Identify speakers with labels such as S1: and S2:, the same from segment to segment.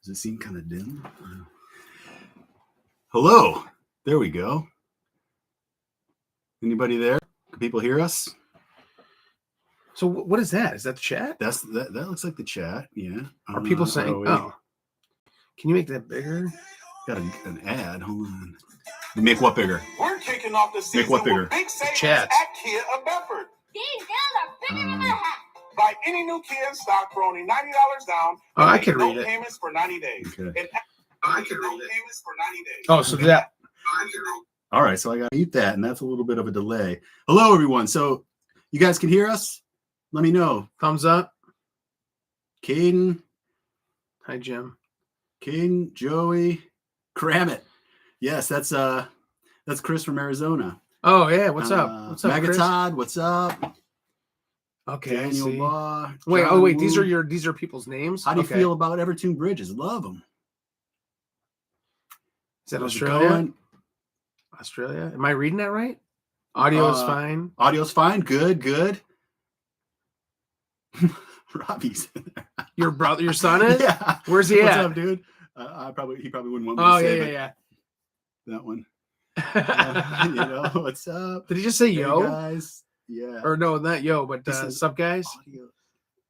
S1: Does it seem kind of dim? Hello. There we go. Anybody there? Can people hear us?
S2: So what is that? Is that the chat?
S1: That looks like the chat. Yeah.
S2: Are people saying? Oh, can you make that bigger?
S1: Got an ad. Hold on. Make what bigger?
S3: We're kicking off the season
S1: Make what bigger?
S3: with big savings
S2: Chat.
S3: at Kia of Bedford.
S4: These deals are bigger than my hat.
S3: Buy any new Kia in stock for only $90 down.
S2: Oh, I
S3: make
S2: can
S3: no
S2: read it.
S3: payments for 90 days.
S1: Okay.
S3: And I can read it. Payments for 90 days.
S2: Oh, so that.
S1: All right. So I got to eat that, and that's a little bit of a delay. Hello, everyone. So you guys can hear us? Let me know.
S2: Thumbs up.
S1: Caden.
S2: Hi, Jim.
S1: Caden, Joey, Kramit. Yes, that's Chris from Arizona.
S2: Oh yeah, what's up? What's up, Chris?
S1: Magatod, what's up?
S2: Okay,
S1: Daniel
S2: I see.
S1: Baugh,
S2: Wait,
S1: John Woo.
S2: these are people's names.
S1: How do you feel about Evertoon Bridges? Love them.
S2: Is that
S1: How's it
S2: Australia?
S1: going?
S2: Australia? Am I reading that right? Audio is fine.
S1: Audio's fine. Good. Robbie's in there.
S2: Your son is?
S1: Yeah.
S2: Where's he
S1: What's
S2: at?
S1: up, dude? He probably wouldn't want me
S2: Oh
S1: to say
S2: yeah.
S1: that one. What's up?
S2: Did he just say
S1: Hey,
S2: yo?
S1: guys? Yeah.
S2: Or no, not yo, but
S1: He says
S2: sup guys?
S1: Audio.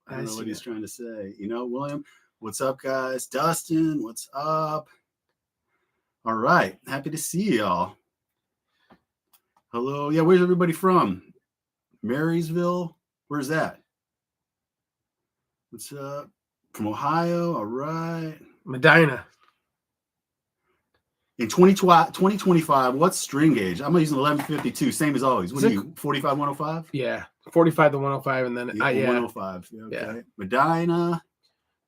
S1: I don't know
S2: see
S1: what he's
S2: it.
S1: trying to say. William, what's up, guys? Dustin, what's up? All right. Happy to see y'all. Hello. Yeah, where's everybody from? Marysville? Where's that? What's up? From Ohio. All right.
S2: Medina.
S1: In 2025, what's string gauge? I'm using 1152, same as always. What
S2: Is
S1: are
S2: it-
S1: you, 45, 105?
S2: Yeah. 45 to 105 and then yeah.
S1: 105. Okay.
S2: Yeah.
S1: Medina. All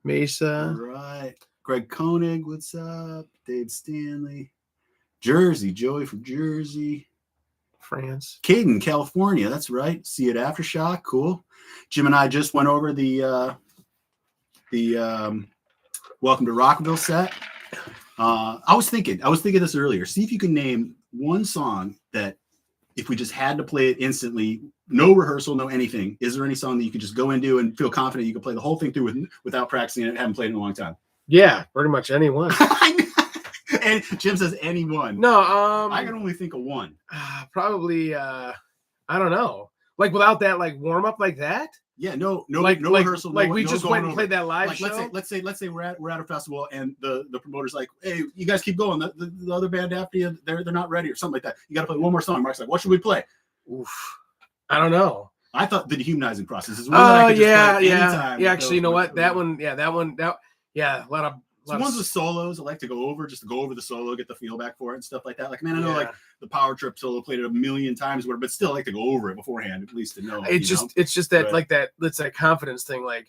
S2: Mesa.
S1: right. Greg Koenig, what's up? Dave Stanley. Jersey, Joey from Jersey.
S2: France.
S1: Caden, California. That's right. See it Aftershock. Cool. Jim and I just went over the Welcome to Rockville set. I was thinking this earlier. See if you can name one song that if we just had to play it instantly, no rehearsal, no anything. Is there any song that you could just go into and feel confident you could play the whole thing through without practicing it? Haven't played in a long time.
S2: Yeah, pretty much anyone.
S1: And Jim says anyone.
S2: No,
S1: I can only think of one.
S2: probably I don't know. Like without that like warm up like that?
S1: Yeah, no
S2: like
S1: rehearsal.
S2: Like
S1: no,
S2: we
S1: no
S2: just
S1: going
S2: went and
S1: over.
S2: played that live
S1: Like
S2: show.
S1: let's say we're at a festival and the promoter's like, hey, you guys keep going. The other band after you, they're not ready or something like that. You got to play one more song. Mark's like, what should we play?
S2: Oof. I don't know.
S1: I thought the dehumanizing process is one that I could just play anytime.
S2: Yeah. Actually, you know what? That one. A lot of.
S1: Ones with solos, I like to go over the solo, get the feel back for it and stuff like that. Like, man, I know
S2: Yeah.
S1: like the Power Trip solo played it a million times, but still I like to go over it beforehand, at least to know.
S2: It's just that
S1: Right.
S2: like that. It's that confidence thing. Like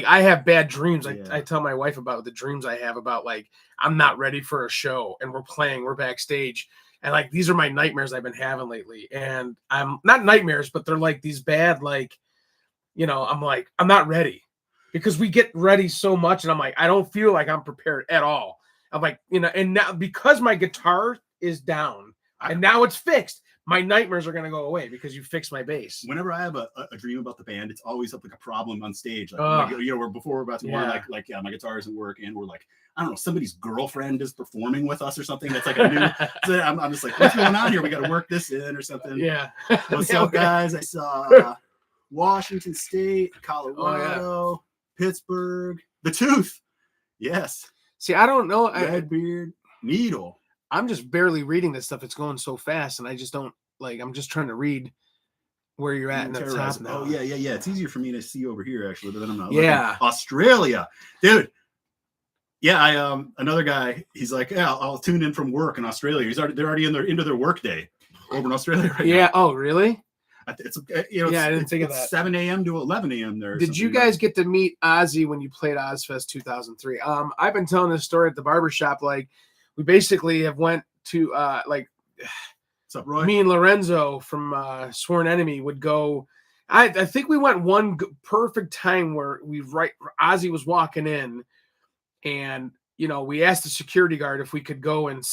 S2: I have bad dreams.
S1: Yeah.
S2: I tell my wife about the dreams I have about like I'm not ready for a show and we're backstage and like these are my nightmares I've been having lately. And I'm not nightmares, but they're like these bad like, I'm like I'm not ready. Because we get ready so much, and I'm like, I don't feel like I'm prepared at all. I'm like, and now because my guitar is down and now it's fixed, my nightmares are gonna go away because you fixed my bass.
S1: Whenever I have a dream about the band, it's always like a problem on stage. Like before we're about to warm, like my guitar isn't working. We're like, I don't know, somebody's girlfriend is performing with us or something. That's like a new. So I'm just like, what's going on here? We got to work this in or something.
S2: Yeah.
S1: What's up, guys? I saw Washington State, Colorado. Pittsburgh, the Tooth, yes.
S2: See, I don't know.
S1: Redbeard, Needle.
S2: I'm just barely reading this stuff. It's going so fast, and I just don't like. I'm just trying to read where you're at in the top now.
S1: Oh yeah. It's easier for me to see over here actually, but then I'm not.
S2: Yeah,
S1: looking. Australia, dude. Yeah, I another guy. He's like, yeah, I'll tune in from work in Australia. They're already into their work day over in Australia right now.
S2: Yeah. Oh, really?
S1: It's
S2: I didn't think of that.
S1: 7 a.m. to 11 a.m. there.
S2: Did you guys get to meet Ozzy when you played Ozzfest 2003? I've been telling this story at the barbershop. Like, we basically have went to
S1: What's up, Roy?
S2: me and Lorenzo from Sworn Enemy would go. I think we went one perfect time where Ozzy was walking in, and we asked the security guard if we could go and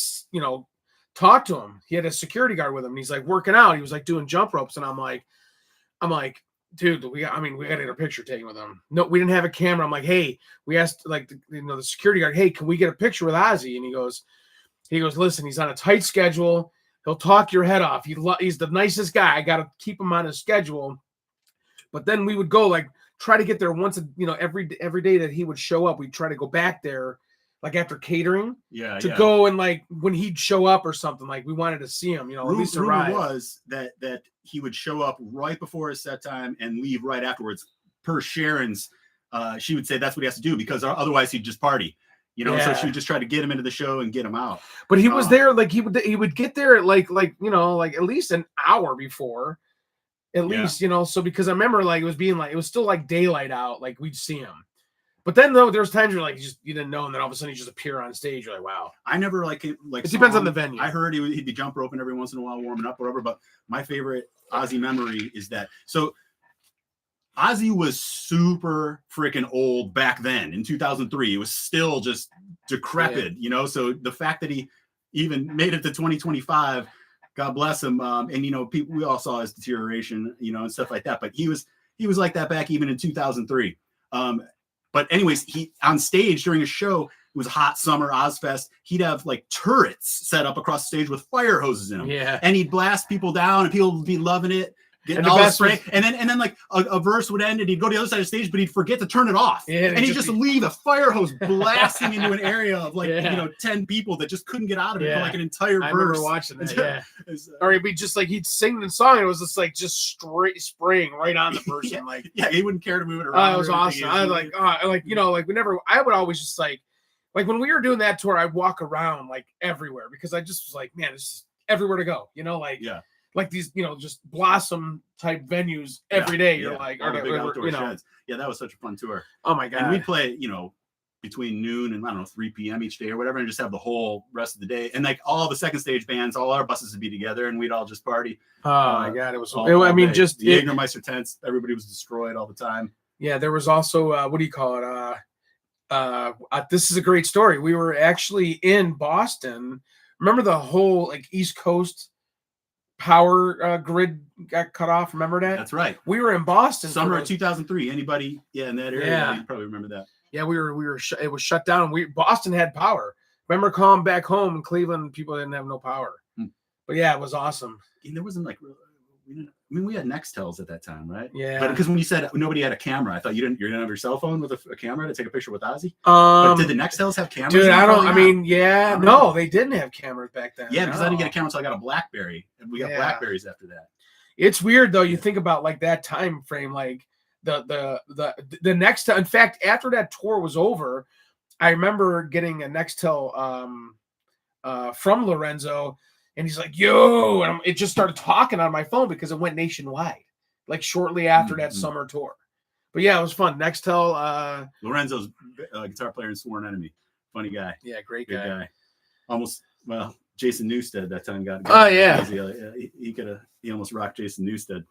S2: talk to him. He had a security guard with him, and he's like working out. He was like doing jump ropes, and I'm like, dude, we got to get a picture taken with him. No, we didn't have a camera. I'm like, hey, we asked like the security guard, hey, can we get a picture with Ozzy? And he goes, listen, he's on a tight schedule. He'll talk your head off. He's the nicest guy. I got to keep him on his schedule. But then we would go like try to get there once, every day that he would show up. We'd try to go back there like after catering to go and like when he'd show up or something, like we wanted to see him, at least arrive.
S1: Rumor was that he would show up right before his set time and leave right afterwards. Per Sharon's, she would say that's what he has to do because otherwise he'd just party, So she would just try to get him into the show and get him out.
S2: But he was there, like he would get there at like at least an hour before, at least, So because I remember like it was still like daylight out, like we'd see him. But then though, there's times where like you didn't know, and then all of a sudden he just appear on stage. You're like, wow.
S1: I never it
S2: depends on the venue.
S1: I heard he'd be jump roping every once in a while, warming up, whatever. But my favorite Ozzy memory is that. So Ozzy was super freaking old back then in 2003. It was still just decrepit, So the fact that he even made it to 2025, God bless him. And people, we all saw his deterioration, and stuff like that. But he was like that back even in 2003. But anyways, he on stage during a show, it was a hot summer Ozzfest. He'd have like turrets set up across the stage with fire hoses in them.
S2: Yeah.
S1: And he'd blast people down and people would be loving it. Getting all the spray. And then like a verse would end and he'd go to the other side of the stage, but he'd forget to turn it off. Yeah, and he'd just leave a fire hose blasting into an area of like 10 people that just couldn't get out of it for like an entire verse.
S2: I remember watching that, or he'd be just like he'd sing the song and it was just like straight spraying right on the person.
S1: He wouldn't care to move it around.
S2: It was awesome. I was like, I would always just like when we were doing that tour, I'd walk around like everywhere because I just was like, man, it's just everywhere to go, like these, just blossom type venues every day. You're like,
S1: all the big outdoor sheds. Yeah, that was such a fun tour.
S2: Oh my God.
S1: And we'd play, between noon and 3 p.m. each day or whatever, and just have the whole rest of the day. And like all the second stage bands, all our buses would be together and we'd all just party.
S2: Oh my God. It was,
S1: the Jägermeister tents, everybody was destroyed all the time.
S2: Yeah. There was also, what do you call it? This is a great story. We were actually in Boston. Remember the whole like East Coast power grid got cut off. Remember that?
S1: That's right.
S2: We were in Boston.
S1: Summer of 2003. Anybody in that area? Yeah. You probably remember that.
S2: Yeah, we were it was shut down. Boston had power. Remember calling back home in Cleveland, people didn't have no power. But yeah, it was awesome.
S1: And there wasn't like we had Nextels at that time, right?
S2: Yeah.
S1: But because when you said nobody had a camera, I thought you didn't have your cell phone with a camera to take a picture with Ozzy. But did the Nextels have cameras?
S2: Dude, no, they didn't have cameras back then.
S1: Yeah, because I didn't get a camera until I got a BlackBerry, and we got Blackberries after that.
S2: It's weird though. You think about like that time frame, like the next. In fact, after that tour was over, I remember getting a Nextel from Lorenzo. And he's like, yo, and it just started talking on my phone because it went nationwide, like shortly after that summer tour. But yeah, it was fun. Nextel.
S1: Lorenzo's guitar player and sworn enemy. Funny guy.
S2: Yeah, great
S1: Good
S2: guy.
S1: Jason Newsted that time got. He almost rocked Jason Newsted.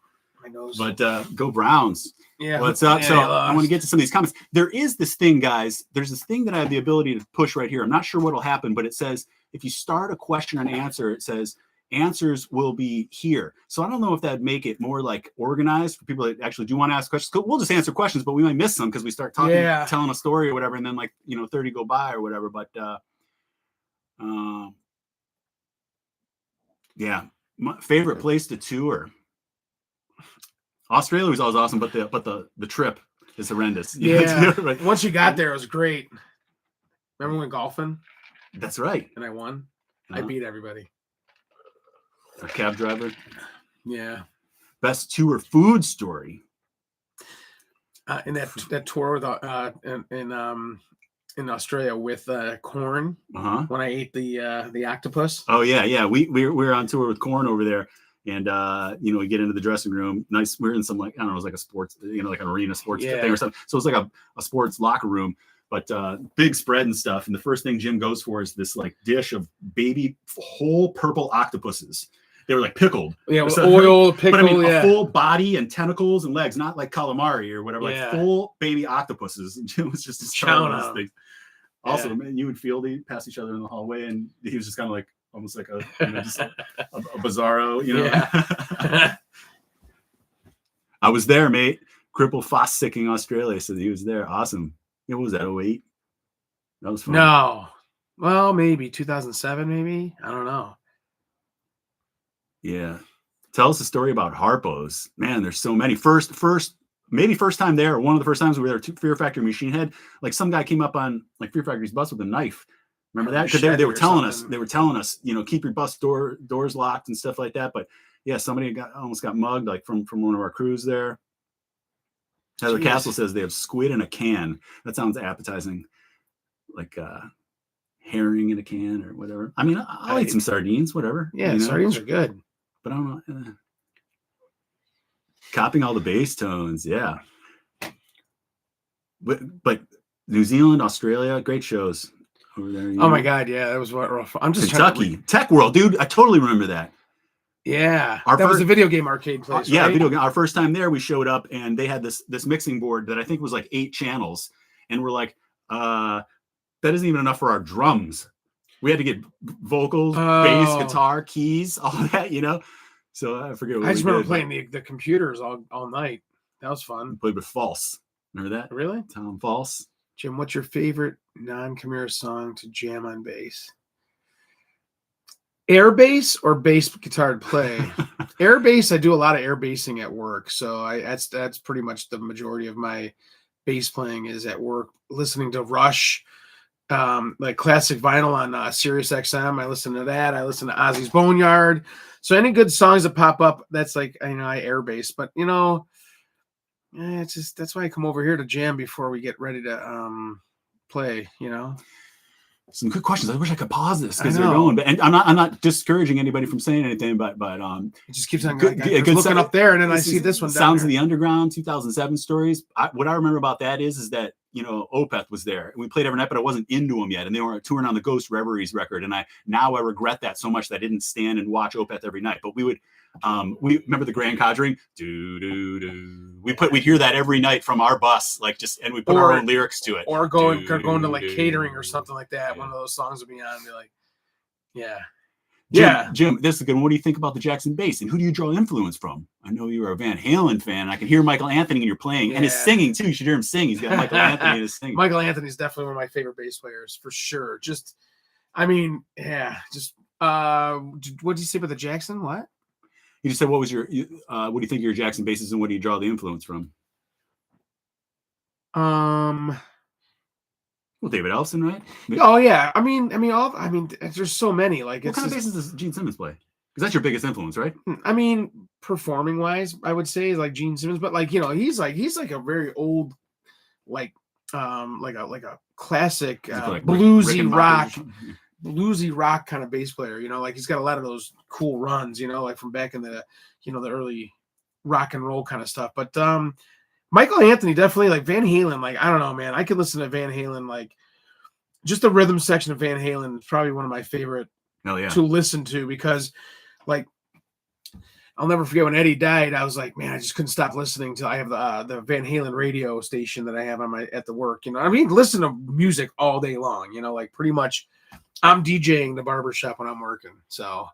S2: I know.
S1: But go Browns.
S2: Yeah.
S1: What's up? So I want to get to some of these comments. There is this thing, guys. There's this thing that I have the ability to push right here. I'm not sure what'll happen, but it says, if you start a question and answer, it says answers will be here. So I don't know if that'd make it more like organized for people that actually do want to ask questions. We'll just answer questions, but we might miss some because we start talking, telling a story or whatever, and then 30 go by or whatever. But my favorite place to tour. Australia was always awesome, but the trip is horrendous.
S2: Yeah. Once you got there, it was great. Remember we went golfing?
S1: That's right.
S2: And I won. I beat everybody.
S1: A cab driver.
S2: Yeah.
S1: Best tour food story.
S2: In that tour with in Australia with corn. When I ate the octopus.
S1: Oh yeah. We're on tour with Korn over there. And we get into the dressing room. Nice. We're in some like, I don't know, it was like a sports, like an arena sports thing or something. So it's like a sports locker room, but big spread and stuff. And the first thing Jim goes for is this like dish of baby whole purple octopuses. They were like pickled.
S2: Yeah, with oil, pickled.
S1: But I mean, a full body and tentacles and legs, not like calamari or whatever, like full baby octopuses. And Jim was just chowing those things. Also, man, you would feel pass each other in the hallway, and he was just kind of like, almost like a bizarro, I was there, mate. Cripple Foss-sicking Australia said he was there. Awesome. Yeah, what was that? 08? That was fun.
S2: No. Well, maybe 2007, maybe. I don't know.
S1: Yeah. Tell us a story about Harpo's. Man, there's so many. Maybe first time there, or one of the first times we were there, Fear Factory Machine Head. Like some guy came up on like Fear Factory's bus with a knife. Remember that? Because they were telling us, keep your bus doors locked and stuff like that. But yeah, somebody almost got mugged, like from one of our crews there. Heather Castle says they have squid in a can. That sounds appetizing, like herring in a can or whatever. I mean, I'll eat some sardines, whatever.
S2: Yeah, sardines are good.
S1: But I don't know. Copying all the bass tones, yeah. But New Zealand, Australia, great shows over there.
S2: Oh my God, yeah, that was rough. I'm just
S1: Kentucky, Tech World, dude. I totally remember that.
S2: Yeah, that was a video game arcade place.
S1: Yeah,
S2: right?
S1: video game. Our first time there, we showed up and they had this mixing board that I think was like 8 channels, and we're like, that isn't even enough for our drums. We had to get vocals, bass, guitar, keys, all that, So I forget what
S2: I just remember playing the computers all night. That was fun.
S1: We played with False. Remember that?
S2: Really?
S1: Tom False.
S2: Jim, what's your favorite non-Chimera song to jam on bass? Air bass or bass guitar to play? Air bass, I do a lot of air bassing at work. So that's pretty much the majority of my bass playing is at work, listening to Rush, like classic vinyl on Sirius XM. I listen to that. I listen to Ozzy's Boneyard. So any good songs that pop up, that's like, I air bass, but it's just, that's why I come over here to jam before we get ready to play,
S1: Some good questions. I wish I could pause this because they're going, and I'm not discouraging anybody from saying anything, but
S2: it just keeps on good looking up there, and then I see this one.
S1: Sounds of the Underground 2007 stories. What I remember about that is that Opeth was there, and we played every night, but I wasn't into them yet, and they were touring on the Ghost Reveries record, and I regret that so much that I didn't stand and watch Opeth every night. But we would, we remember the Grand Conjuring, we'd hear that every night from our bus, and we put our own lyrics to it,
S2: or going to like catering or something like that. Yeah. One of those songs would be on, and be like, yeah.
S1: Jim, this is good. What do you think about the Jackson bass, and who do you draw influence from? I know you're a Van Halen fan. I can hear Michael Anthony in your playing and his singing too. You should hear him sing. He's got Michael Anthony in his singing.
S2: Michael Anthony's definitely one of my favorite bass players for sure. What did you say about the Jackson? What?
S1: You just said, what do you think your Jackson bass is, and what do you draw the influence from? Well, David Ellefson, right?
S2: Oh yeah. There's so many. Like,
S1: what kind of basses does Gene Simmons play? Because that's your biggest influence, right?
S2: Performing wise, I would say is like Gene Simmons, but he's like a very old, like a classic bluesy rock kind of bass player. He's got a lot of those cool runs. Like from back in the the early rock and roll kind of stuff. But Michael Anthony definitely, like Van Halen. Like, I don't know, man. I could listen to Van Halen, like just the rhythm section of Van Halen is probably one of my favorite to listen to, because like I'll never forget when Eddie died. I was like, man, I just couldn't stop listening to. I have the Van Halen radio station that I have at the work. Listen to music all day long. Like pretty much, I'm DJing the barbershop when I'm working. So,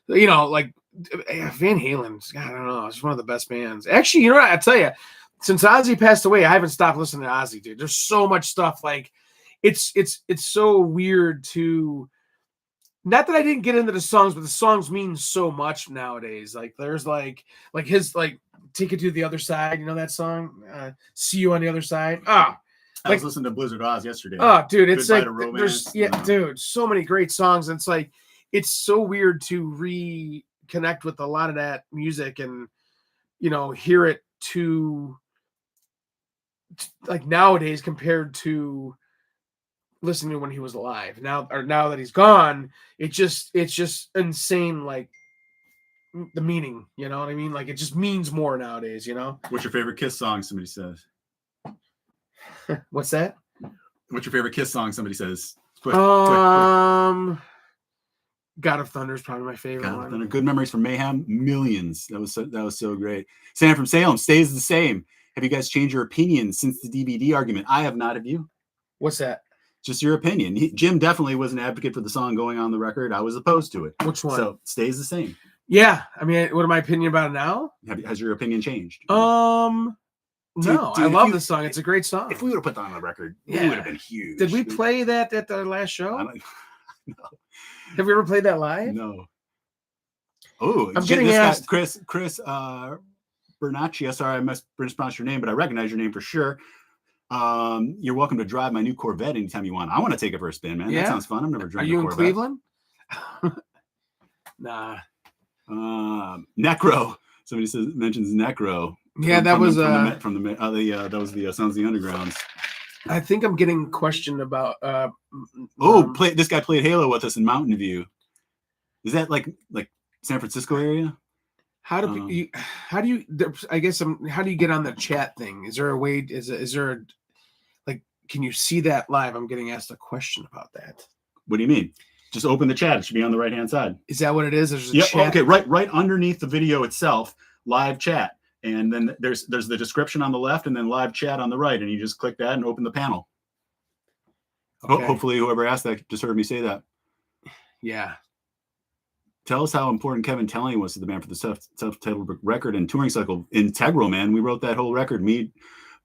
S2: like Van Halen, I don't know, it's one of the best bands. Actually, I tell you, since Ozzy passed away, I haven't stopped listening to Ozzy, dude. There's so much stuff. Like, it's so weird to. Not that I didn't get into the songs, but the songs mean so much nowadays. Like there's like his Take It to the Other Side, that song? See You on the Other Side. I
S1: was listening to Blizzard Oz yesterday.
S2: Oh, dude, it's
S1: Goodbye to Romance.
S2: Dude, so many great songs. And it's so weird to reconnect with a lot of that music and hear it to like nowadays compared to listening to when he was alive. Now that he's gone, it's just insane, like the meaning, you know what I mean? Like it just means more nowadays,
S1: What's your favorite Kiss song? Somebody says.
S2: What's that?
S1: What's your favorite Kiss song? Somebody says. Quick.
S2: God of Thunder is probably my favorite
S1: God
S2: one.
S1: of Thunder. Good Memories from Mayhem. Millions. That was so great. Sam from Salem stays the same. Have you guys changed your opinion since the DVD argument? I have not. Have you?
S2: What's that?
S1: Just your opinion. Jim definitely was an advocate for the song going on the record. I was opposed to it.
S2: Which one?
S1: So stays the same.
S2: Yeah, I mean, what my opinion about it now?
S1: Has your opinion changed?
S2: No,
S1: Dude,
S2: I
S1: if
S2: love
S1: you-
S2: this song. It's a great song.
S1: If we would have put that on the record, it
S2: Yeah.
S1: would have been huge.
S2: Did we play that at the last
S1: I
S2: show?
S1: don't,
S2: Have we ever played that live?
S1: no. Oh,
S2: I'm getting asked.
S1: Chris Bernaccia. Sorry, I mispronounced your name, but I recognize your name for sure. You're welcome to drive my new Corvette anytime you want. I want to take it for a spin, man.
S2: Yeah?
S1: That sounds fun. I've never
S2: Are
S1: driven
S2: you
S1: a
S2: in
S1: Corvette.
S2: Cleveland? Nah.
S1: Necro. Somebody mentions Necro.
S2: Yeah, that was
S1: that was the Sons of the Undergrounds.
S2: I think I'm getting questioned about.
S1: This guy played Halo with us in Mountain View. Is that like San Francisco area?
S2: How do you? I guess how do you get on the chat thing? Is there a way? Is there like? Can you see that live? I'm getting asked a question about that.
S1: What do you mean? Just open the chat. It should be on the right hand side.
S2: Is that what it is? There's a
S1: Yep.
S2: chat.
S1: Okay. Right underneath the video itself, live chat, and then there's the description on the left, and then live chat on the right, and you just click that and open the panel.
S2: Okay.
S1: Hopefully, whoever asked that just heard me say that.
S2: Yeah.
S1: Tell us how important Kevin Telling was to the band for the self-titled record and touring cycle. Integral, man. We wrote that whole record.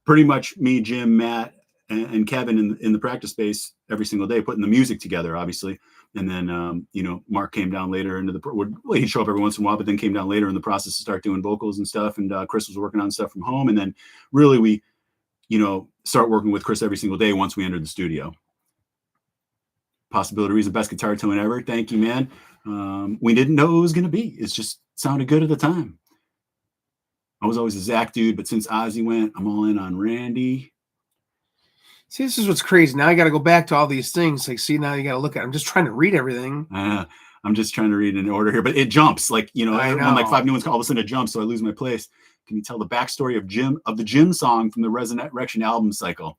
S1: Pretty much me, Jim, Matt, and Kevin in the practice space every single day, putting the music together, obviously. And then, Mark came down later into he'd show up every once in a while, but then came down later in the process to start doing vocals and stuff. And Chris was working on stuff from home. And then really we, start working with Chris every single day once we entered the studio. Possibility Reason, best guitar tone ever. Thank you, man. We didn't know it was going to be. It just sounded good at the time. I was always a Zach dude, but since Ozzy went, I'm all in on Randy.
S2: See, this is what's crazy. Now I got to go back to all these things. Like, see, now you got to look at. I'm just trying to read everything.
S1: I'm just trying to read in order here, but it jumps. Like,
S2: I know.
S1: on like 5 new ones, all of a sudden it jumps, so I lose my place. Can you tell the backstory of the Jim song from the Resurrection album cycle?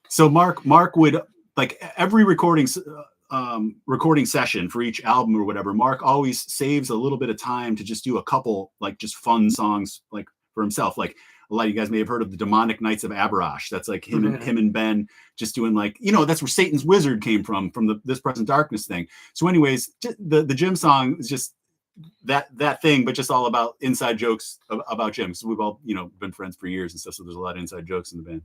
S1: So Mark would, like, every recording session for each album or whatever, Mark always saves a little bit of time to just do a couple, like, just fun songs, like, for himself. Like, a lot of you guys may have heard of the Demonic Knights of Abrash. That's like him and Ben just doing, like, that's where Satan's Wizard came from This Present Darkness thing. So anyways, the Jim song is just that thing, but just all about inside jokes about Jim. So we've all, been friends for years and stuff. So there's a lot of inside jokes in the band.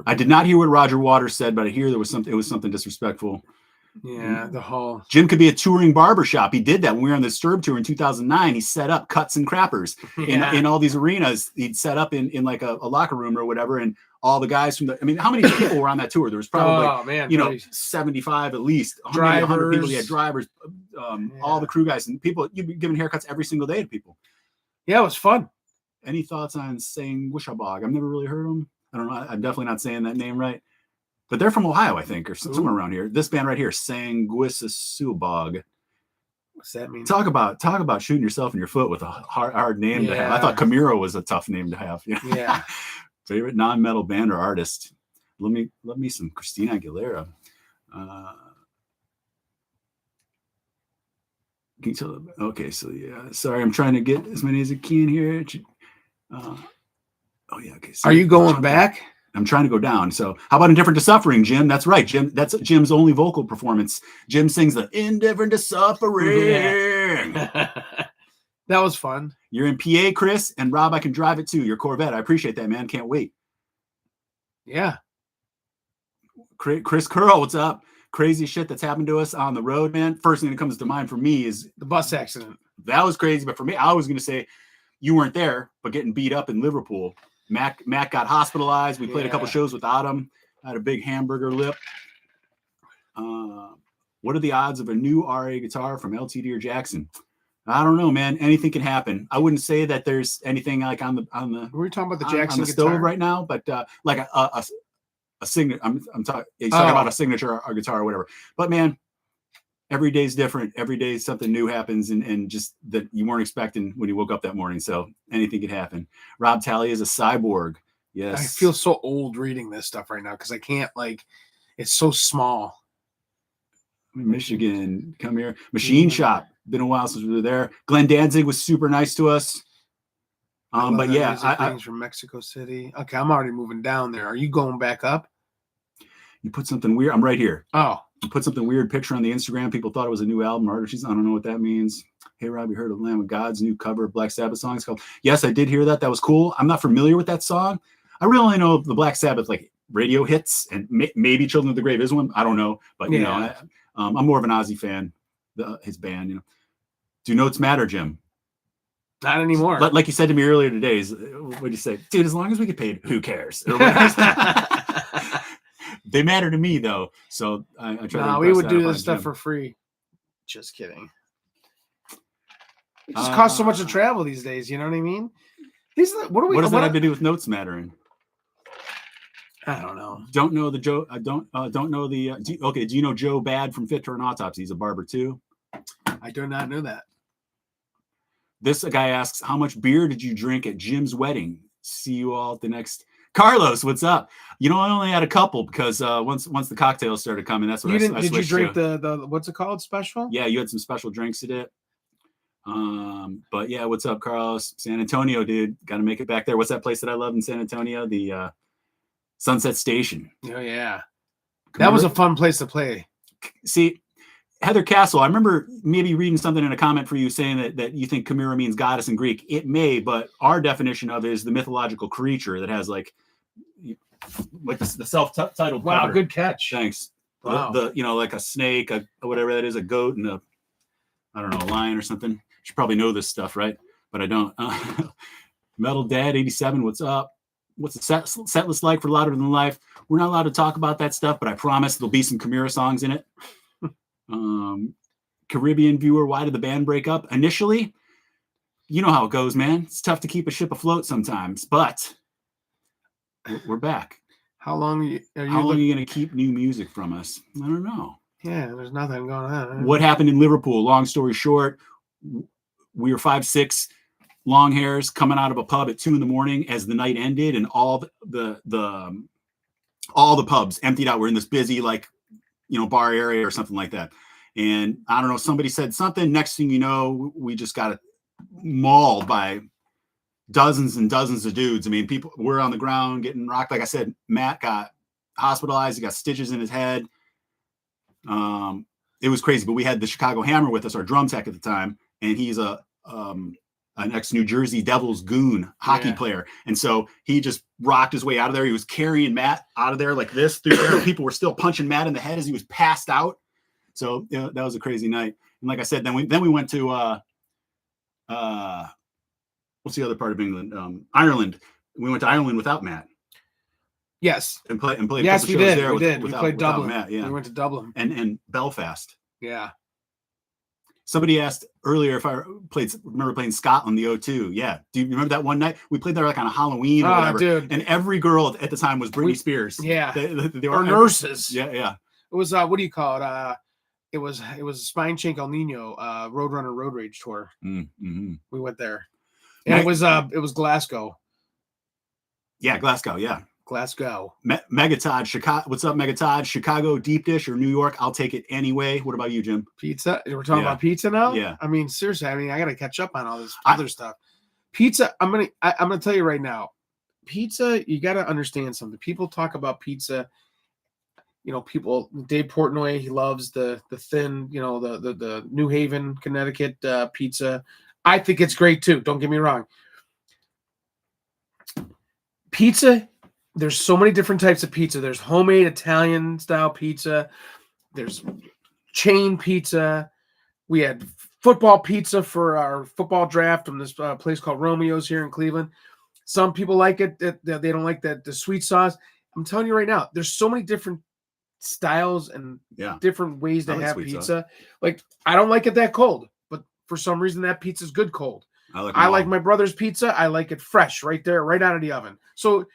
S1: I did not hear what Roger Waters said, but I hear it was something disrespectful.
S2: Yeah, the whole
S1: Jim could be a touring barbershop. He did that when we were on the Disturb tour in 2009. He set up Cuts and Crappers in all these arenas. He'd set up in like a locker room or whatever, and all the guys from how many people were on that tour? There was probably 75 at least. 100 people. Yeah, drivers, all the crew guys and people. You'd be giving haircuts every single day to people.
S2: Yeah, it was fun.
S1: Any thoughts on saying Wishabog? I've never really heard them. I don't know. I'm definitely not saying that name right. But they're from Ohio, I think, or somewhere around here. This band right here, Sanguissuabog.
S2: What's that mean?
S1: Talk about shooting yourself in your foot with a hard name to have. I thought Camiro was a tough name to have.
S2: Yeah.
S1: Favorite non-metal band or artist? Let me some Christina Aguilera. Can you tell? Okay, so yeah. Sorry, I'm trying to get as many as I can here. Okay. So
S2: are you going back?
S1: I'm trying to go down. So how about Indifferent to Suffering, Jim? That's right, Jim. That's Jim's only vocal performance. Jim sings the Indifferent to Suffering.
S2: Yeah. That was fun.
S1: You're in PA, Chris, and Rob, I can drive it too. Your Corvette. I appreciate that, man. Can't wait.
S2: Yeah.
S1: Chris Curl, what's up? Crazy shit that's happened to us on the road, man. First thing that comes to mind for me is
S2: the bus accident.
S1: That was crazy. But for me, I was going to say you weren't there, but getting beat up in Liverpool. Matt got hospitalized. We played a couple shows without him. I had a big hamburger lip. What are the odds of a new RA guitar from LTD or Jackson? I don't know, man. Anything can happen. I wouldn't say that there's anything like on the.
S2: We're talking about the Jackson
S1: on the
S2: guitar
S1: stove right now, but like a signature. I'm talking. He's talking about a signature or guitar or whatever. But man, every day's different. Every day something new happens, and just that you weren't expecting when you woke up that morning. So anything could happen. Rob Talley is a cyborg. Yes.
S2: I feel so old reading this stuff right now because I can't, like, it's so small.
S1: Michigan, come here. Machine Shop. Been a while since we were there. Glenn Danzig was super nice to us. But yeah,
S2: I from Mexico City. Okay, I'm already moving down there. Are you going back up?
S1: You put something weird. I'm right here.
S2: Oh,
S1: You put something weird picture on the Instagram. People thought it was a new album. Artists. I don't know what that means. Hey, Rob, you heard of Lamb of God's new cover of Black Sabbath song? It's called. Yes, I did hear that. That was cool. I'm not familiar with that song. I really only know the Black Sabbath like radio hits, and maybe Children of the Grave is one. I don't know, but you know, I'm more of an Ozzy fan. His band, you know. Do notes matter, Jim?
S2: not anymore.
S1: Like you said to me earlier today, what did you say, dude? As long as we get paid, who cares? They matter to me though, so I try.
S2: No,
S1: to
S2: we would
S1: that
S2: do
S1: upon
S2: this stuff
S1: Jim.
S2: for free. Just kidding. It just costs so much to travel these days. You know what I mean?
S1: What does that have to do with notes mattering?
S2: I don't know.
S1: Don't know the Joe. I don't know the. Do you know Joe Bad from Fit for an Autopsy? He's a barber too.
S2: I do not know that.
S1: This guy asks, how much beer did you drink at Jim's wedding? See you all at the next. Carlos, what's up? You know, I only had a couple because once the cocktails started coming, that's what
S2: You
S1: I
S2: didn't. Did you
S1: switched
S2: drink
S1: to.
S2: the what's it called, special?
S1: Yeah, you had some special drinks at it. But yeah, what's up, Carlos? San Antonio, dude. Got to make it back there. What's that place that I love in San Antonio? The Sunset Station.
S2: Oh yeah, that was a fun place to play.
S1: See, Heather Castle, I remember maybe reading something in a comment for you saying that you think Chimera means goddess in Greek. It may, but our definition of it is the mythological creature that has like the self-titled
S2: Wow,
S1: powder.
S2: good catch.
S1: Thanks.
S2: Wow.
S1: The you know, like a snake, whatever that is, a goat, and a lion or something. You should probably know this stuff, right? But I don't. Metal Dad 87, what's up? What's the set list like for Louder Than Life? We're not allowed to talk about that stuff, but I promise there'll be some Chimera songs in it. Caribbean viewer, why did the band break up? Initially, you know how it goes, man. It's tough to keep a ship afloat sometimes, but we're back.
S2: How long
S1: are you going to keep new music from us? I don't know.
S2: Yeah, there's nothing going on.
S1: What happened in Liverpool? Long story short, we were 5'6", long hairs coming out of a pub at 2 a.m. as the night ended, and all the pubs emptied out. We're in this busy bar area or something like that. And I don't know, somebody said something. Next thing you know, we just got mauled by dozens and dozens of dudes. I mean, people were on the ground getting rocked. Like I said, Matt got hospitalized. He got stitches in his head. It was crazy, but we had the Chicago Hammer with us, our drum tech at the time. And he's an ex-New Jersey Devils goon hockey player. And so he just rocked his way out of there. He was carrying Matt out of there like this through there. People were still punching Matt in the head as he was passed out. So that was a crazy night. And like I said, then we went to what's the other part of England? Ireland. We went to Ireland without Matt.
S2: Yes.
S1: And played.
S2: Yes, we did.
S1: There
S2: we did.
S1: Without,
S2: we played Dublin.
S1: Matt, yeah.
S2: We went to Dublin
S1: and Belfast.
S2: Yeah.
S1: Somebody asked earlier if I remember playing Scotland, the O2. Yeah. Do you remember that one night? We played there like on a Halloween or whatever.
S2: Dude.
S1: And every girl at the time was Britney Spears.
S2: Yeah.
S1: They
S2: were nurses.
S1: Yeah, yeah.
S2: It was what do you call it? It was Spine Chink El Nino Roadrunner Road Rage tour.
S1: Mm-hmm.
S2: We went there. And it was Glasgow.
S1: Yeah, Glasgow, yeah.
S2: Glasgow.
S1: Megatod, Chicago. What's up, Megatod? Chicago deep dish or New York? I'll take it anyway. What about you, Jim?
S2: Pizza. We're talking about pizza now?
S1: Yeah.
S2: I mean, seriously, I gotta catch up on all this other stuff. Pizza, I'm gonna tell you right now. Pizza, you gotta understand something. People talk about pizza. You know, Dave Portnoy, he loves the thin, you know, the New Haven, Connecticut pizza. I think it's great too. Don't get me wrong. Pizza, there's so many different types of pizza. There's homemade Italian style pizza. There's chain pizza. We had football pizza for our football draft from this place called Romeo's here in Cleveland. Some people like it. They don't like the sweet sauce. I'm telling you right now, there's so many different styles and different ways to have pizza. Sauce. Like, I don't like it that cold, but for some reason that pizza's good cold. I like my brother's pizza. I like it fresh right there, right out of the oven. So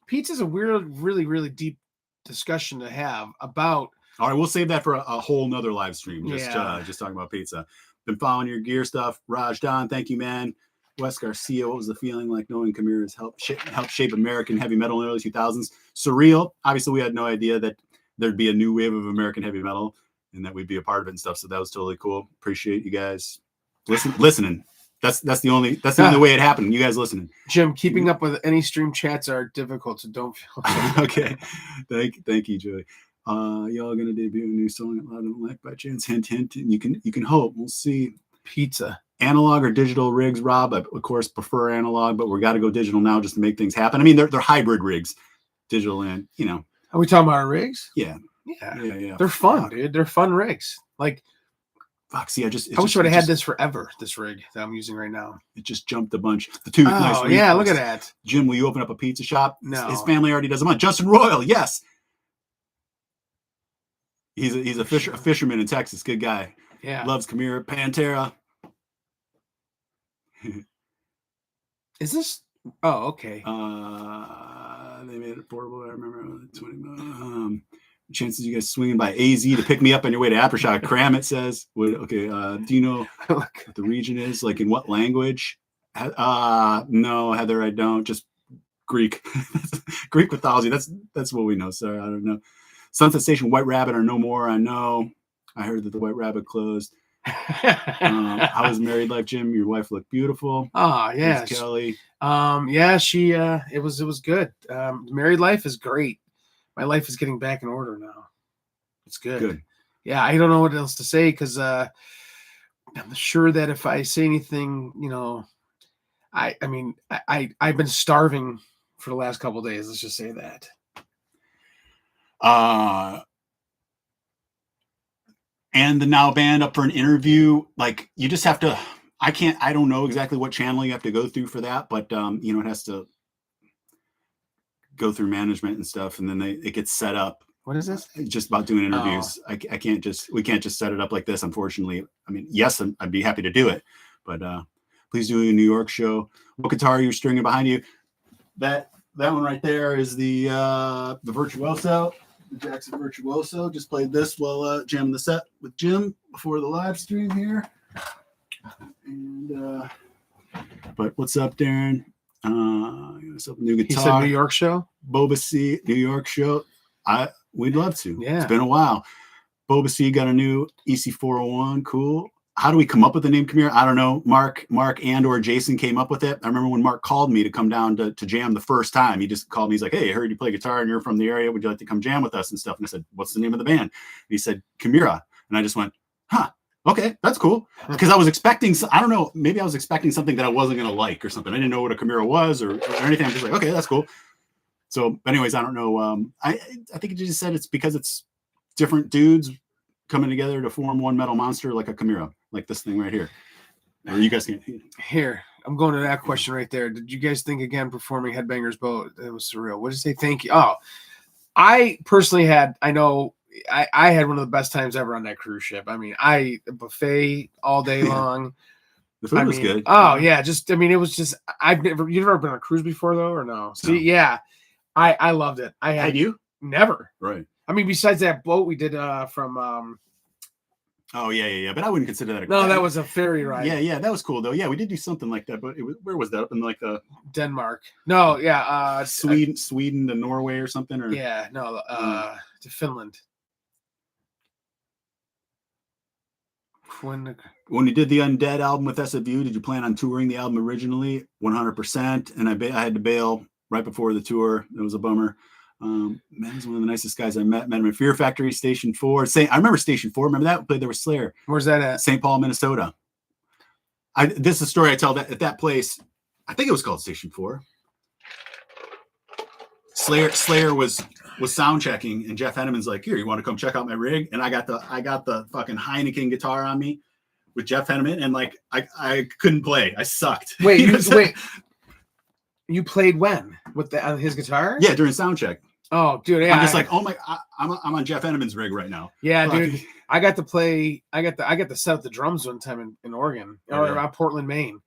S2: pizza's a weird, really, really deep discussion to have about.
S1: All right, we'll save that for a whole nother live stream. Just talking about pizza. Been following your gear stuff. Raj Don, thank you, man. Wes Garcia, what was the feeling like knowing Chimera's helped shape American heavy metal in the early 2000s? Surreal. Obviously, we had no idea that there'd be a new wave of American heavy metal and that we'd be a part of it and stuff. So that was totally cool. Appreciate you guys listening. That's the only way it happened. You guys listening.
S2: Jim, keeping up with any stream chats are difficult, so don't feel
S1: okay. Thank you, Joey. Y'all gonna debut a new song at Loud and Elect by chance? Hint, hint. And you can hope. We'll see.
S2: Pizza.
S1: Analog or digital rigs, Rob? I, of course, prefer analog, but we're got to go digital now just to make things happen. I mean, they're hybrid rigs, digital and
S2: Are we talking about our rigs?
S1: Yeah.
S2: Yeah. They're fun, dude. They're fun rigs. Like,
S1: fuck. See, I
S2: wish I would have had this forever. This rig that I'm using right now.
S1: It just jumped a bunch. The two.
S2: Oh yeah, look at that.
S1: Jim, will you open up a pizza shop?
S2: No.
S1: His family already does a month. Justin Royal, yes. He's a fisherman in Texas. Good guy.
S2: Yeah.
S1: Loves Chimera, Pantera.
S2: Is this? Oh, okay.
S1: They made it affordable. I remember 20. Chances you guys swinging by AZ to pick me up on your way to Appershot. Cram, it says. Okay. Do you know what the region is? Like in what language? No, Heather, I don't. Just Greek. Greek mythology. That's what we know. Sorry, I don't know. Sunset Station, White Rabbit are no more. I know. I heard that the White Rabbit closed. How was married life, Jim? Your wife looked beautiful.
S2: Oh yeah,
S1: Kelly.
S2: Yeah, she. It was good. Married life is great. My life is getting back in order now. It's good.
S1: Good.
S2: Yeah, I don't know what else to say because I'm sure that if I say anything, I've been starving for the last couple of days. Let's just say that.
S1: And the Now Band up for an interview. Like you just have to. I don't know exactly what channel you have to go through for that, but it has to go through management and stuff, and then it gets set up.
S2: What is this?
S1: Just about doing interviews. Oh. We can't just set it up like this, unfortunately. I mean, yes, I'd be happy to do it, but please do a New York show. What guitar are you stringing behind you? That one right there is the Virtuoso, the Jackson Virtuoso. Just played this while jamming the set with Jim before the live stream here. And but what's up, Darren? Myself a new guitar.
S2: He said New York show.
S1: Boba C, New York show. We'd love to.
S2: Yeah,
S1: it's been a while. Boba C got a new EC401. Cool. How do we come up with the name Chimera? I don't know. Mark and or Jason came up with it. I remember when Mark called me to come down to jam the first time. He just called me. He's like, "Hey, I heard you play guitar and you're from the area. Would you like to come jam with us and stuff?" And I said, "What's the name of the band?" And he said, Chimera. And I just went, "Huh. Okay, that's cool." Because I was expecting, I don't know, maybe I was expecting something that I wasn't going to like or something. I didn't know what a Chimera was or anything. I'm just like, okay, that's cool. So anyways, I don't know. I think it just said it's because it's different dudes coming together to form one metal monster like a Chimera, like this thing right here. Or you guys can
S2: here. I'm going to that question right there. Did you guys think again performing Headbangers Boat? That was surreal. What did you say? Thank you. Oh, I personally had one of the best times ever on that cruise ship. I mean, a buffet all day long.
S1: The food was good.
S2: Oh yeah, it was just you've never been on a cruise before though, or no? See, yeah, I loved it. Had you? Never.
S1: Right.
S2: I mean, besides that boat we did from.
S1: Oh yeah. But I wouldn't consider that.
S2: That was a ferry ride.
S1: Yeah, that was cool though. Yeah, we did do something like that, but where was that? Up in like
S2: Denmark? No, yeah,
S1: Sweden to Norway or something, or
S2: yeah, no, to Finland. When
S1: you did the Undead album with SFU, did you plan on touring the album originally? 100%. And I had to bail right before the tour. It was a bummer. Man, he's one of the nicest guys I met. Met him at Fear Factory, Station 4. I remember Station 4. Remember that? We played there with Slayer.
S2: Where's that at?
S1: St. Paul, Minnesota. This is a story I tell that at that place. I think it was called Station 4. Slayer was sound checking, and Jeff Henneman's like, "Here, you want to come check out my rig?" And I got the fucking Heineken guitar on me with Jeff Henneman, and like I couldn't play. I sucked.
S2: Wait, you played when with on his guitar?
S1: Yeah, during sound check.
S2: Oh, dude, yeah.
S1: I'm just like, oh my, I'm on Jeff Henneman's rig right now.
S2: Yeah, dude. I got to play. I got to set up the drums one time in Oregon or Portland, Maine.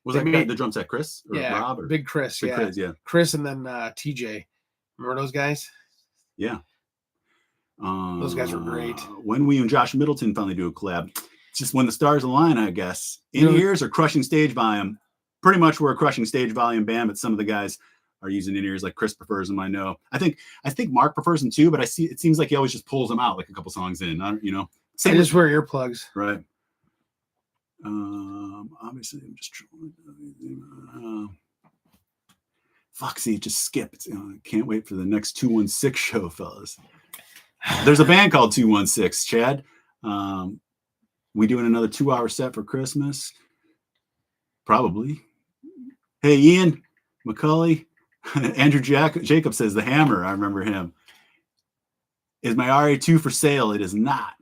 S1: Was that the drum set Chris or
S2: yeah,
S1: Rob or
S2: Big Chris?
S1: Big Chris, yeah.
S2: Chris and then TJ. Remember those guys?
S1: Yeah.
S2: Those guys were great.
S1: When will you and Josh Middleton finally do a collab? It's just when the stars align, I guess. In-ears or crushing stage volume? Pretty much we're a crushing stage volume band, but some of the guys are using in-ears, like Chris prefers them, I know. I think Mark prefers them too, but it seems like he always just pulls them out like a couple songs in.
S2: Same just wear earplugs.
S1: Right. Obviously I'm just trying Foxy, just skip. Can't wait for the next 216 show, fellas. There's a band called 216, Chad. We doing another 2-hour set for Christmas? Probably. Hey, Ian McCully. Andrew Jacob says the Hammer. I remember him. Is my RA2 for sale? It is not.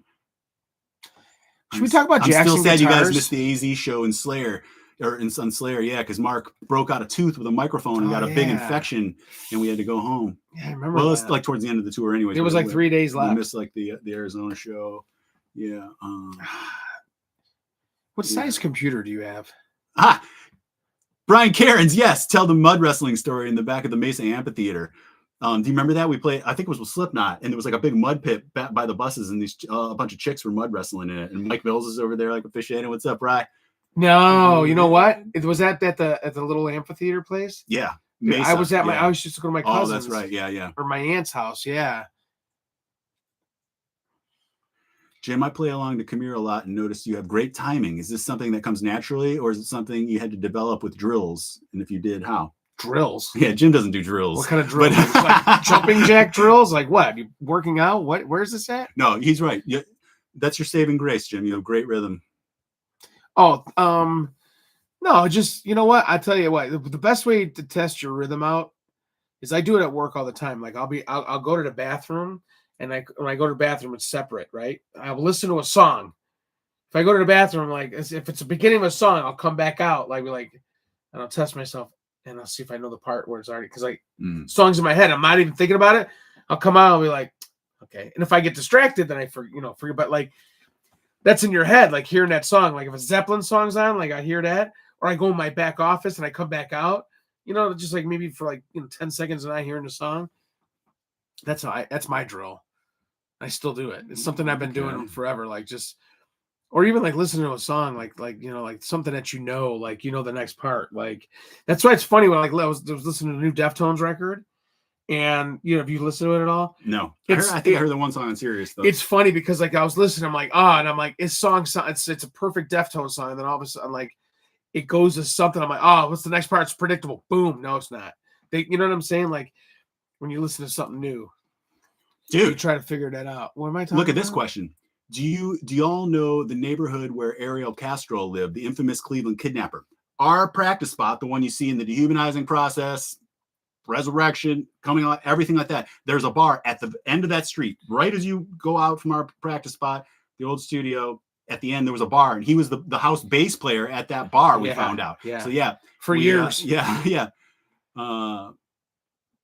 S2: Should we talk about
S1: I'm
S2: Jackson
S1: still sad
S2: guitars?
S1: you guys missed the AZ show in Slayer, or in Slayer, yeah, because Mark broke out a tooth with a microphone and got a big infection, and we had to go home.
S2: Yeah, I remember.
S1: Well, it's like towards the end of the tour, anyways.
S2: It was like 3 days
S1: We
S2: left.
S1: missed like the Arizona show. Yeah.
S2: What size computer do you have?
S1: Brian Cairns, yes. Tell the mud wrestling story in the back of the Mesa Amphitheater. Do you remember that? We played, I think it was with Slipknot, and there was like a big mud pit by the buses, and these a bunch of chicks were mud wrestling in it. And Mike Mills is over there like a fish head. What's up, Bri?
S2: No, you know what? It was at the little amphitheater place.
S1: Yeah,
S2: Mesa, I was at my. I was just going to my cousin's.
S1: Oh, that's right. Yeah.
S2: Or my aunt's house. Yeah.
S1: Jim, I play along the Chimera a lot and noticed you have great timing. Is this something that comes naturally, or is it something you had to develop with drills? And if you did, how?
S2: Drills.
S1: Yeah, Jim doesn't do drills.
S2: What kind of drills? Like jumping jack drills? Like what? You working out? What? Where's this at?
S1: No, he's right. Yeah, that's your saving grace, Jim. You have great rhythm.
S2: Oh, no, just you know what? I tell you what. The best way to test your rhythm out is I do it at work all the time. Like I'll go to the bathroom, and when I go to the bathroom, it's separate, right? I'll listen to a song. If I go to the bathroom, like if it's the beginning of a song, I'll come back out, and I'll test myself. And I'll see if I know the part where it's already, because songs in my head, I'm not even thinking about it. I'll come out and be like, okay. And if I get distracted, then I forget. But like that's in your head, like hearing that song. Like if a Zeppelin song's on, like I hear that, or I go in my back office and I come back out. Just like maybe for 10 seconds and I hearing the song. That's my drill. I still do it. It's something I've been doing forever. Or even like listening to a song, like something that the next part. Like that's why it's funny when I was listening to the new Deftones record, and have you listened to it at all?
S1: No, I think I heard the one song on Sirius though.
S2: It's funny because like I was listening, I'm like, and I'm like, it's a perfect Deftones song, and then all of a sudden like it goes to something. I'm like, what's the next part? It's predictable. Boom, no, it's not. You know what I'm saying? Like when you listen to something new,
S1: dude,
S2: you try to figure that out. What am I talking?
S1: Look at this question. Do you all know the neighborhood where Ariel Castro lived, the infamous Cleveland kidnapper? Our practice spot, the one you see in the dehumanizing process, resurrection, coming out, everything like that. There's a bar at the end of that street, right as you go out from our practice spot, the old studio. At the end, there was a bar, and he was the house bass player at that bar. We found out.
S2: Yeah.
S1: So yeah,
S2: for years.
S1: Yeah.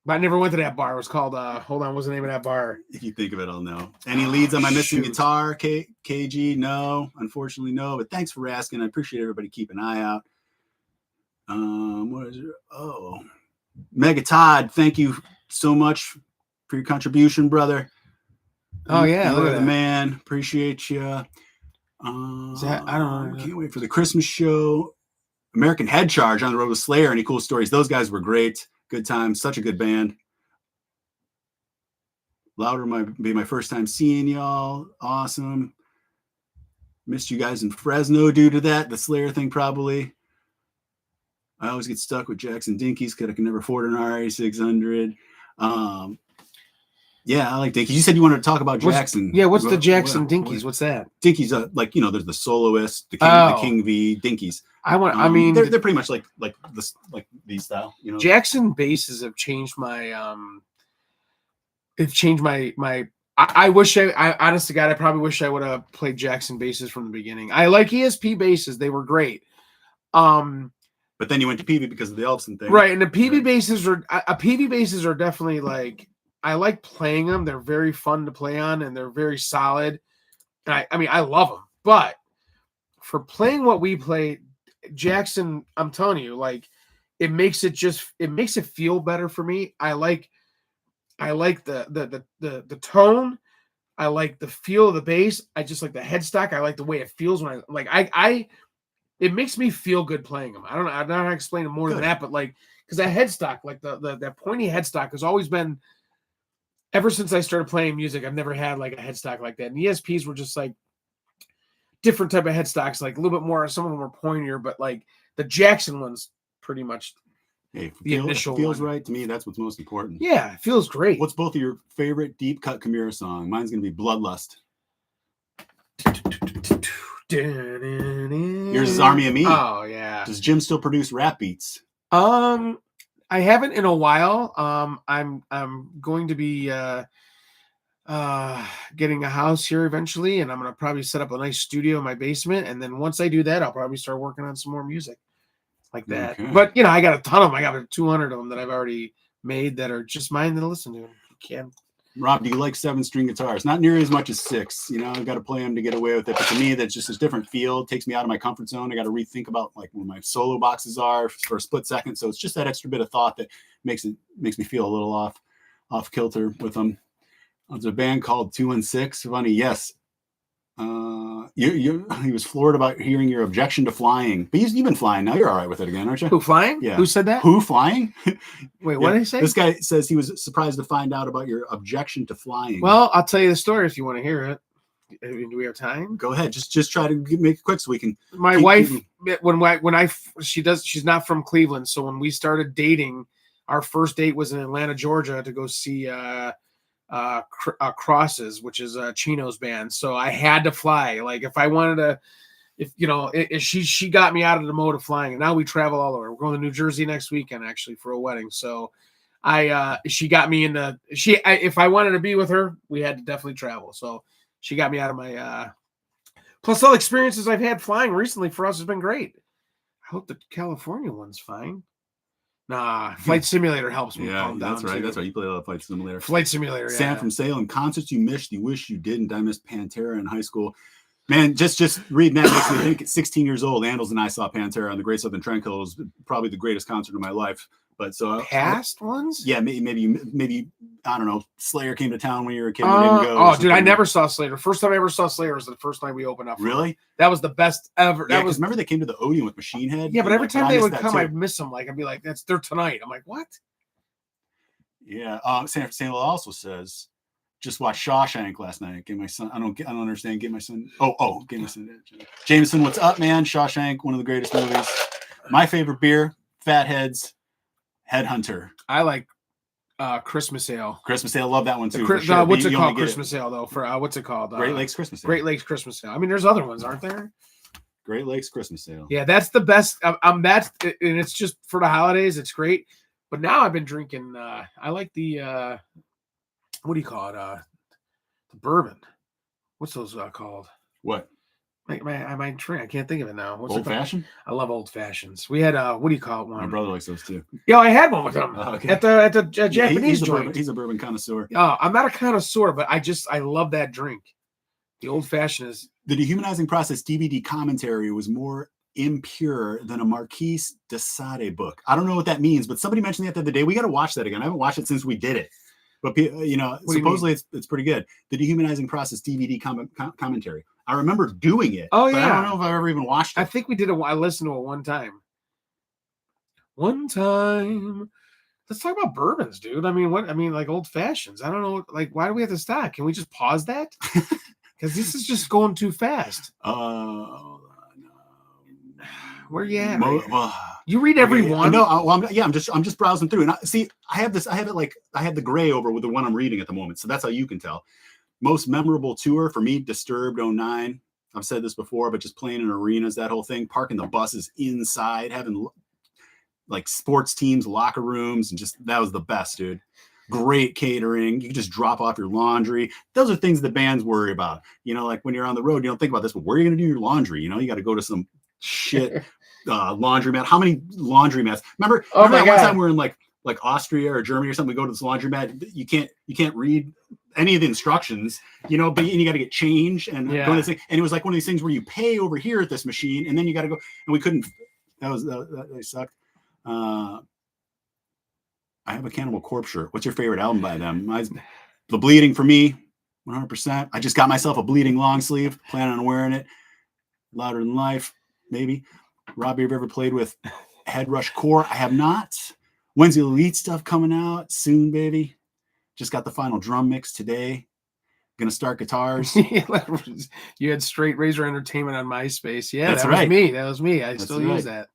S2: But I never went to that bar. It was called, hold on, what's the name of that bar?
S1: If you think of it, I'll know. Any leads on my missing guitar, KG? No, unfortunately, no. But thanks for asking. I appreciate everybody keeping an eye out. What is it? Oh, Mega Todd, thank you so much for your contribution, brother.
S2: Oh, yeah.
S1: Look at the man. Appreciate you. I
S2: don't know.
S1: Can't wait for the Christmas show. American Head Charge on the road with Slayer. Any cool stories? Those guys were great. Good time, such a good band. Louder might be my first time seeing y'all. Awesome. Missed you guys in Fresno due to that. The Slayer thing, probably. I always get stuck with Jackson Dinkies because I can never afford an RA600. Yeah, I like Dinkies. You said you wanted to talk about Jackson.
S2: What's the Jackson Dinkies? What's that?
S1: Dinkies, there's the soloist, the King V, Dinkies. They're pretty much like these style.
S2: Jackson basses have changed my I wish I honest to God, I probably wish I would have played Jackson basses from the beginning. I like ESP basses, they were great.
S1: But then you went to PV because of the Elfson thing.
S2: Right, and the PV basses are definitely like, I like playing them. They're very fun to play on, and they're very solid. And I love them. But for playing what we play, Jackson, I'm telling you, like it makes it feel better for me. I like the tone. I like the feel of the bass. I just like the headstock. I like the way it feels when it makes me feel good playing them. I don't know how to explain it more than that, but like because that headstock, like that pointy headstock, has always been. Ever since I started playing music, I've never had like a headstock like that. And ESPs were just like different type of headstocks, like a little bit more. Some of them were pointier, but like the Jackson ones, pretty much
S1: Hey, if
S2: The
S1: it
S2: initial
S1: feels
S2: one.
S1: right to me, that's what's most important.
S2: Yeah, it feels great.
S1: What's both of your favorite deep cut Chimera song? Mine's gonna be Bloodlust. Yours is Army of Me.
S2: Oh yeah.
S1: Does Jim still produce rap beats?
S2: I haven't in a while. I'm going to be getting a house here eventually, and I'm gonna probably set up a nice studio in my basement. And then once I do that, I'll probably start working on some more music like that.
S1: Okay.
S2: But you know, I got a ton of them. I got 200 of them that I've already made that are just mine to listen to. You can't.
S1: Rob, do you like 7-string guitars? Not nearly as much as 6. You know, I got to play them to get away with it. But to me, that's just a different feel. It takes me out of my comfort zone. I got to rethink about like where my solo boxes are for a split second. So it's just that extra bit of thought that makes me feel a little off kilter with them. There's a band called 216. Funny, yes. He was floored about hearing your objection to flying. But you've been flying now. You're all right with it again, aren't you?
S2: Who flying?
S1: Yeah.
S2: Who said that?
S1: Who flying?
S2: Wait, what
S1: Yeah.
S2: did he say?
S1: This guy says he was surprised to find out about your objection to flying.
S2: Well, I'll tell you the story if you want to hear it. Do we have time?
S1: Go ahead. Just try to make it quick so we can.
S2: My wife, she's not from Cleveland, so when we started dating, our first date was in Atlanta, Georgia, to go see Crosses, which is Chino's band. So I had to fly. Like if I wanted to, she got me out of the mode of flying, and now we travel all over. We're going to New Jersey next weekend actually for a wedding. So she got me into if I wanted to be with her, we had to definitely travel. So she got me out of my plus all experiences I've had flying recently for us has been great. I hope the California one's fine. Nah, Flight Simulator helps me calm down.
S1: That's right.
S2: Too.
S1: That's right. You play a lot of Flight Simulator.
S2: Flight Simulator.
S1: Sam from Salem. Concerts you missed, you wish you didn't. I missed Pantera in high school. Man, just reading that makes me think. At 16 years old, Andals and I saw Pantera on the Great Southern Trend. It was probably the greatest concert of my life. But so
S2: past ones?
S1: Yeah, maybe I don't know. Slayer came to town when you were a kid. And didn't go.
S2: Oh, dude, I never saw Slayer. First time I ever saw Slayer was the first night we opened up.
S1: Really?
S2: That was the best ever.
S1: Yeah, because remember they came to the Odeon with Machine Head.
S2: Yeah, but every time they would come,
S1: too.
S2: I'd miss them. Like I'd be like, "They're tonight." I'm like, "What?"
S1: Yeah. Sam also says, just watched Shawshank last night. Gave my son. I don't understand. Gave my son. Gave my son. Jameson, what's up, man? Shawshank, one of the greatest movies. My favorite beer, Fatheads, Headhunter.
S2: I like Christmas Ale.
S1: Christmas Ale, love that one too.
S2: Sure. What's it called? Christmas Ale though. For what's it called?
S1: Great Lakes Christmas Ale.
S2: Great Lakes Christmas Ale. I mean, there's other ones, aren't there?
S1: Great Lakes Christmas Ale.
S2: Yeah, that's the best. And it's just for the holidays. It's great. But now I've been drinking. I like the what do you call it? The bourbon. What's those called?
S1: What?
S2: I might drink. I can't think of it now. What's
S1: Old fashioned?
S2: I love old fashions. We had what do you call it? One.
S1: My brother likes those too.
S2: Yeah, I had one with him at the Japanese
S1: joint.
S2: joint.
S1: He's a bourbon connoisseur.
S2: Oh, I'm not a connoisseur, but I love that drink. The old fashioned is
S1: the Dehumanizing Process DVD commentary was more impure than a Marquis de Sade book. I don't know what that means, but somebody mentioned that the other day. We got to watch that again. I haven't watched it since we did it, but supposedly it's pretty good. The Dehumanizing Process DVD commentary. I remember doing it.
S2: Oh yeah.
S1: But I don't know if I've ever even watched it.
S2: I think we did it. I listened to it one time. Let's talk about bourbons, dude. I mean, like old fashions. I don't know. Like, why do we have to stop? Can we just pause that? Because this is just going too fast.
S1: No.
S2: Where you at? You read every one.
S1: No, I'm just browsing through, and I have the gray over with the one I'm reading at the moment, so that's how you can tell. Most memorable tour for me, Disturbed 09. I've said this before, but just playing in arenas, that whole thing, parking the buses inside, having like sports teams, locker rooms, and just that was the best, dude. Great catering. You can just drop off your laundry. Those are things that bands worry about. You know, like when you're on the road, you don't think about this, but where are you going to do your laundry? You know, you got to go to some shit laundromat. How many laundromats? Remember that one time we were in like Austria or Germany or something, we go to this laundromat. You can't read any of the instructions, you know, but you got to get changed and go to this thing. And it was like one of these things where you pay over here at this machine and then you got to go, and we couldn't. That sucked. I have a Cannibal Corpse shirt. What's your favorite album by them? The Bleeding for me, 100%. I just got myself a Bleeding long sleeve. Planning on wearing it. Louder Than Life, maybe. Robbie, have you ever played with Head Rush Core? I have not. When's the Elite stuff coming out? Soon, baby. Just got the final drum mix today. Gonna start guitars.
S2: You had Straight Razor Entertainment on MySpace. Yeah,
S1: That's right.
S2: That was me. I still use that.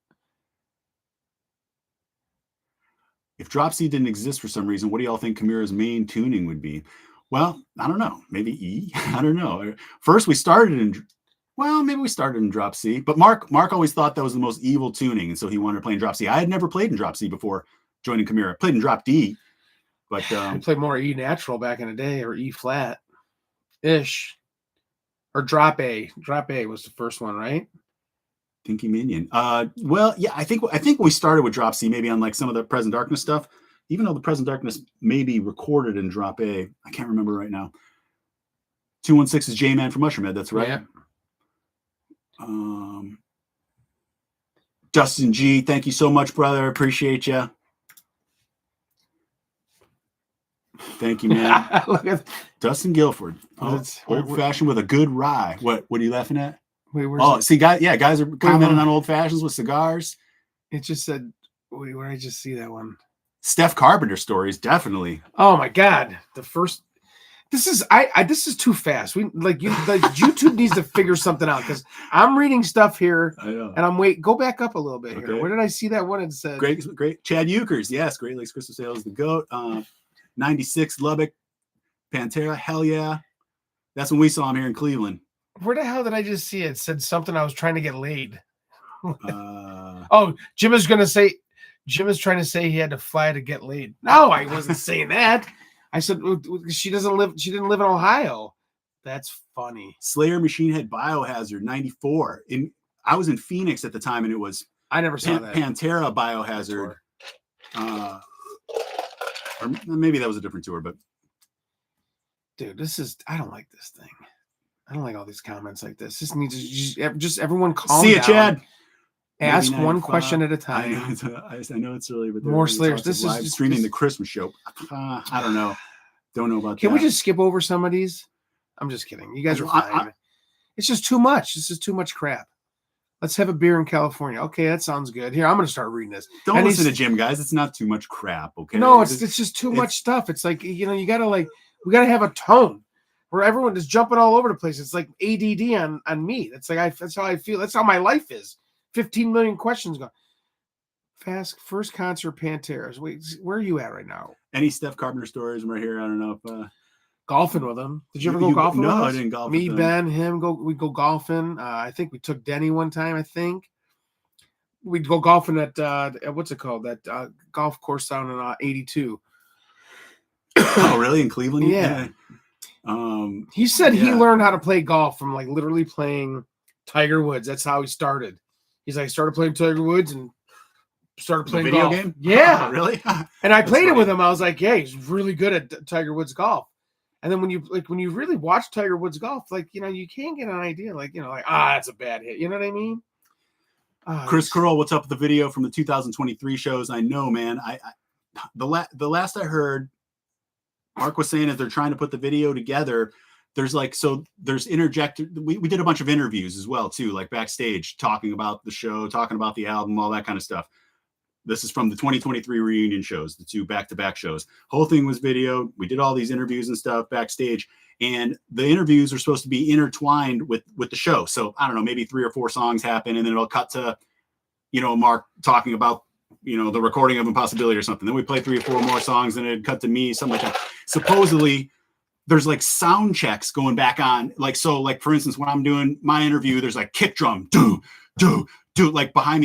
S1: If drop C didn't exist for some reason, what do y'all think Kimura's main tuning would be? Well, I don't know. Maybe E. I don't know. First, maybe we started in drop C. But Mark always thought that was the most evil tuning, and so he wanted to play in drop C. I had never played in drop C before joining Kimura. I played in drop D, but
S2: I played more E natural back in the day, or E flat ish, or drop A. Drop A was the first one, right?
S1: Dinky Minion. Well, yeah, I think we started with drop C, maybe on like some of the Present Darkness stuff. Even though the Present Darkness may be recorded in drop A, I can't remember right now. 216 is J-Man from Mushroomhead. That's right.
S2: Yeah.
S1: Dustin G, thank you so much, brother. Appreciate you. Thank you, man.
S2: Look at
S1: Dustin Guilford. Oh, old fashioned with a good rye. What are you laughing at?
S2: Wait, where's
S1: guys are commenting on old fashions with cigars.
S2: It just said, wait, where did I just see that one?
S1: Steph Carpenter stories, definitely.
S2: Oh my God. The first, this is too fast. YouTube needs to figure something out, because I'm reading stuff here
S1: I know.
S2: and go back up a little bit here.
S1: Okay.
S2: Where did I see that one? It said
S1: Great. Chad Euchers, yes. Great Lakes Crystal Sales, the GOAT. 96 Lubbock, Pantera, hell yeah. That's when we saw him here in Cleveland.
S2: Where the hell did I just see it? It said something I was trying to get laid.
S1: Uh,
S2: Jim is trying to say he had to fly to get laid. No, I wasn't saying that. I said she didn't live in Ohio. That's funny.
S1: Slayer Machine Head Biohazard 94. I was in Phoenix at the time, and it was
S2: I never saw that.
S1: Pantera Biohazard. Or maybe that was a different tour, but
S2: dude, I don't like this thing. I don't like all these comments like this. This needs to just everyone calm down.
S1: See you, Chad.
S2: Ask one question at a time.
S1: I know it's early, but
S2: more Slayers. This is
S1: live streaming the Christmas show. I don't know. Don't know about that.
S2: Can we just skip over some of these? I'm just kidding. You guys are fine. It's just too much. This is too much crap. Let's have a beer in California. Okay, that sounds good. Here, I'm going to start reading this.
S1: Don't listen to Jim, guys. It's not too much crap, okay?
S2: No, it's just too much stuff. It's like, we got to have a tone where everyone is jumping all over the place. It's like ADD on me. That's how I feel. That's how my life is. 15 million questions going. First concert, Panteras. Wait, where are you at right now?
S1: Any Steph Carpenter stories right here? I don't know if
S2: golfing with him. Did you ever go golfing with us?
S1: No, I didn't golf
S2: Me,
S1: with
S2: Ben, him, we go golfing. I think we took Denny one time, I think. We'd go golfing at what's it called? That golf course down in 82.
S1: Oh, really? In Cleveland?
S2: Yeah. He said he learned how to play golf from like literally playing Tiger Woods. That's how he started. He's like, started playing Tiger Woods and started playing
S1: video
S2: golf.
S1: Game?
S2: Yeah.
S1: Oh, really?
S2: And I played it with him. I was like, yeah, he's really good at Tiger Woods golf. And then when you really watch Tiger Woods golf, you can't get an idea, that's a bad hit. You know what I mean?
S1: Chris Curl, what's up with the video from the 2023 shows? I know, man. The last I heard, Mark was saying that they're trying to put the video together. There's interjected. We did a bunch of interviews as well too, like backstage, talking about the show, talking about the album, all that kind of stuff. This is from the 2023 reunion shows, the two back-to-back shows. Whole thing was videoed. We did all these interviews and stuff backstage, and the interviews are supposed to be intertwined with the show. So I don't know, maybe 3 or 4 songs happen, and then it'll cut to, Mark talking about, the recording of Impossibility or something. Then we play 3 or 4 more songs, and it'd cut to me, something like that. Supposedly, there's like sound checks going back on. For instance, when I'm doing my interview, there's like kick drum, do, like behind me.